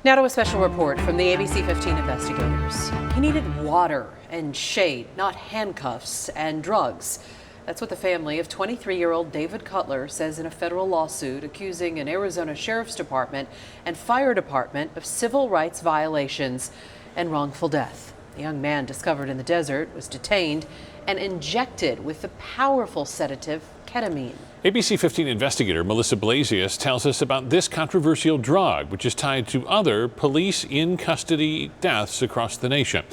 Now to a special report from the ABC 15 investigators. He needed water and shade, not handcuffs and drugs. That's what the family of 23-year-old David Cutler says in a federal lawsuit accusing an Arizona Sheriff's Department and Fire Department of civil rights violations and wrongful death. The young man discovered in the desert was detained and injected with the powerful sedative ketamine. ABC 15 investigator Melissa Blasius tells us about this controversial drug, which is tied to other police in custody deaths across the nation.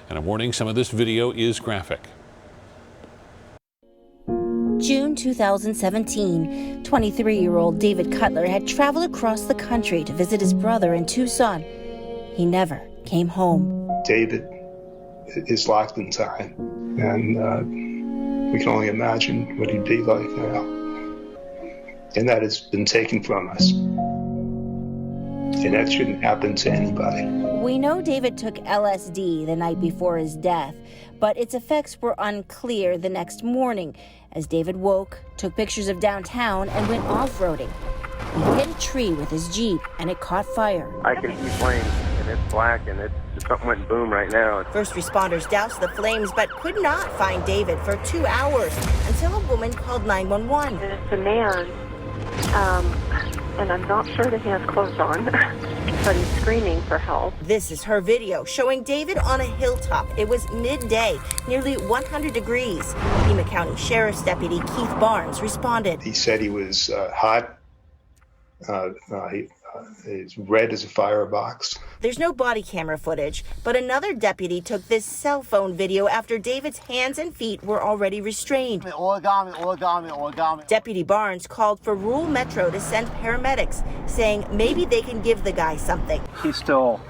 And a warning, some of this video is graphic. June 2017, 23-year-old David Cutler had traveled across the country to visit his brother in Tucson. He never came home. David is locked in time, and we can only imagine what he'd be like now. And that has been taken from us. And that shouldn't happen to anybody. We know David took LSD the night before his death, but its effects were unclear the next morning as David woke, took pictures of downtown, and went off-roading. He hit a tree with his Jeep, and it caught fire. I can see flames, and it's black, and something went boom right now. First responders doused the flames, but could not find David for 2 hours until a woman called 911. And it's a man, and I'm not sure that he has clothes on, but he's screaming for help. This is her video showing David on a hilltop. It was midday, nearly 100 degrees. Pima County Sheriff's Deputy Keith Barnes responded. He said he was hot. He's red as a firebox. There's no body camera footage, but another deputy took this cell phone video after David's hands and feet were already restrained. Origami. Deputy Barnes called for rural Metro to send paramedics, saying maybe they can give the guy something. He's still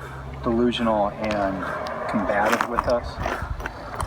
delusional and combative with us,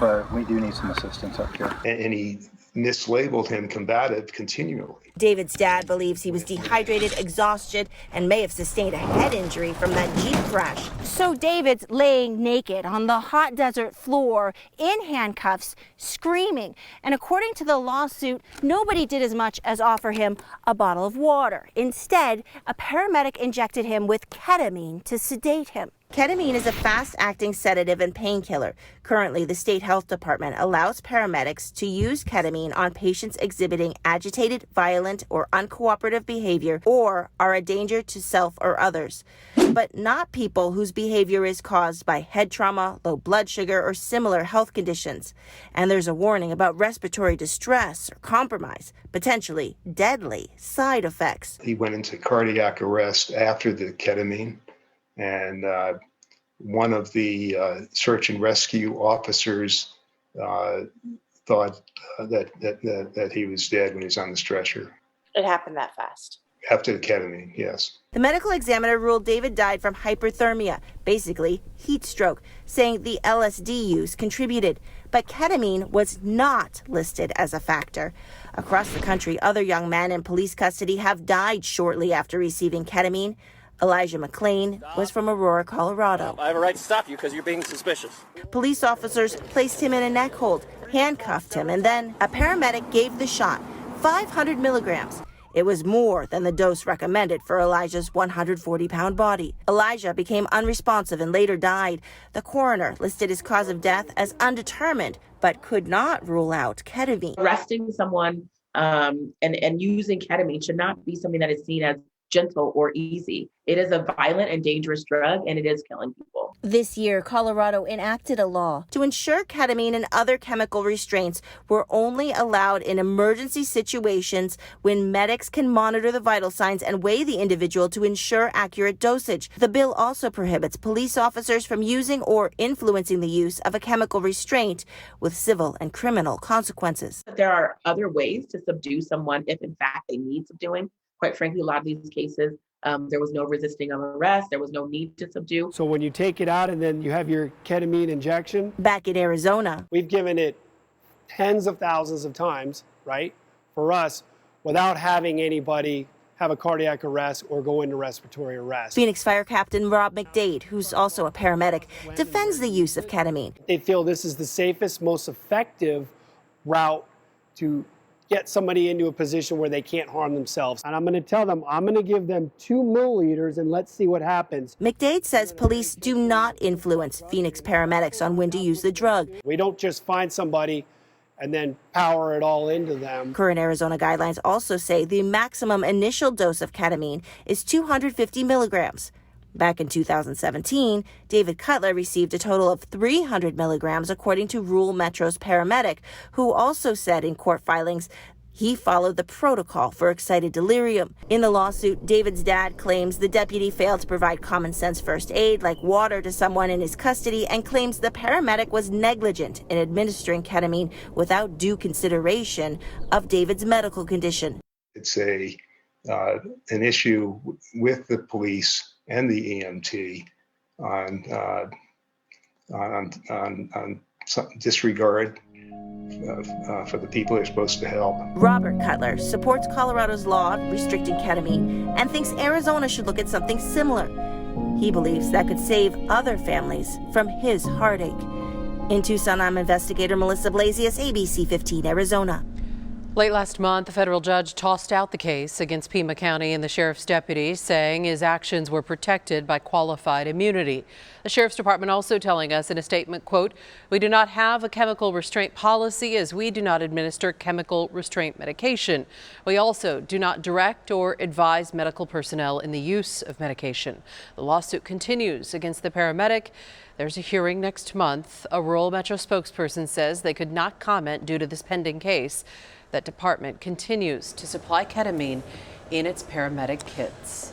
but we do need some assistance up here. And he mislabeled him combative continually. David's dad believes he was dehydrated, exhausted, and may have sustained a head injury from that Jeep crash. So David's laying naked on the hot desert floor in handcuffs, screaming. And according to the lawsuit, nobody did as much as offer him a bottle of water. Instead, a paramedic injected him with ketamine to sedate him. Ketamine is a fast-acting sedative and painkiller. Currently, the state health department allows paramedics to use ketamine on patients exhibiting agitated, violent, or uncooperative behavior or are a danger to self or others, but not people whose behavior is caused by head trauma, low blood sugar, or similar health conditions. And there's a warning about respiratory distress or compromise, potentially deadly side effects. He went into cardiac arrest after the ketamine. And one of the search and rescue officers thought that he was dead when he was on the stretcher. It happened that fast? After the ketamine, yes. The medical examiner ruled David died from hyperthermia, basically heat stroke, saying the LSD use contributed. But ketamine was not listed as a factor. Across the country, other young men in police custody have died shortly after receiving ketamine. Elijah McLean was from Aurora, Colorado. I have a right to stop you because you're being suspicious. Police officers placed him in a neck hold, handcuffed him, and then a paramedic gave the shot, 500 milligrams. It was more than the dose recommended for Elijah's 140-pound body. Elijah became unresponsive and later died. The coroner listed his cause of death as undetermined, but could not rule out ketamine. Arresting someone and using ketamine should not be something that is seen as gentle or easy. It is a violent and dangerous drug, and it is killing people. This year, Colorado enacted a law to ensure ketamine and other chemical restraints were only allowed in emergency situations when medics can monitor the vital signs and weigh the individual to ensure accurate dosage. The bill also prohibits police officers from using or influencing the use of a chemical restraint with civil and criminal consequences. There are other ways to subdue someone if, in fact, they need subduing. Quite frankly, a lot of these cases, there was no resisting of arrest. There was no need to subdue. So when you take it out and then you have your ketamine injection. Back in Arizona, we've given it tens of thousands of times, right, for us, without having anybody have a cardiac arrest or go into respiratory arrest. Phoenix Fire Captain Rob McDade, who's also a paramedic, defends the use of ketamine. They feel this is the safest, most effective route to get somebody into a position where they can't harm themselves. And I'm going to tell them, I'm going to give them 2 milliliters and let's see what happens. McDade says police do not influence Phoenix paramedics on when to use the drug. We don't just find somebody and then power it all into them. Current Arizona guidelines also say the maximum initial dose of ketamine is 250 milligrams. Back in 2017, David Cutler received a total of 300 milligrams, according to Rural Metro's paramedic, who also said in court filings he followed the protocol for excited delirium. In the lawsuit, David's dad claims the deputy failed to provide common sense first aid, like water, to someone in his custody, and claims the paramedic was negligent in administering ketamine without due consideration of David's medical condition. It's an issue with the police and the EMT on disregard for the people they're supposed to help. Robert Cutler supports Colorado's law restricting ketamine and thinks Arizona should look at something similar. He believes that could save other families from his heartache. In Tucson, I'm investigator Melissa Blasius, ABC 15, Arizona. Late last month, a federal judge tossed out the case against Pima County and the sheriff's deputies, saying his actions were protected by qualified immunity. The sheriff's department also telling us in a statement, quote, "We do not have a chemical restraint policy as we do not administer chemical restraint medication. We also do not direct or advise medical personnel in the use of medication." The lawsuit continues against the paramedic. There's a hearing next month. A Rural Metro spokesperson says they could not comment due to this pending case. That department continues to supply ketamine in its paramedic kits.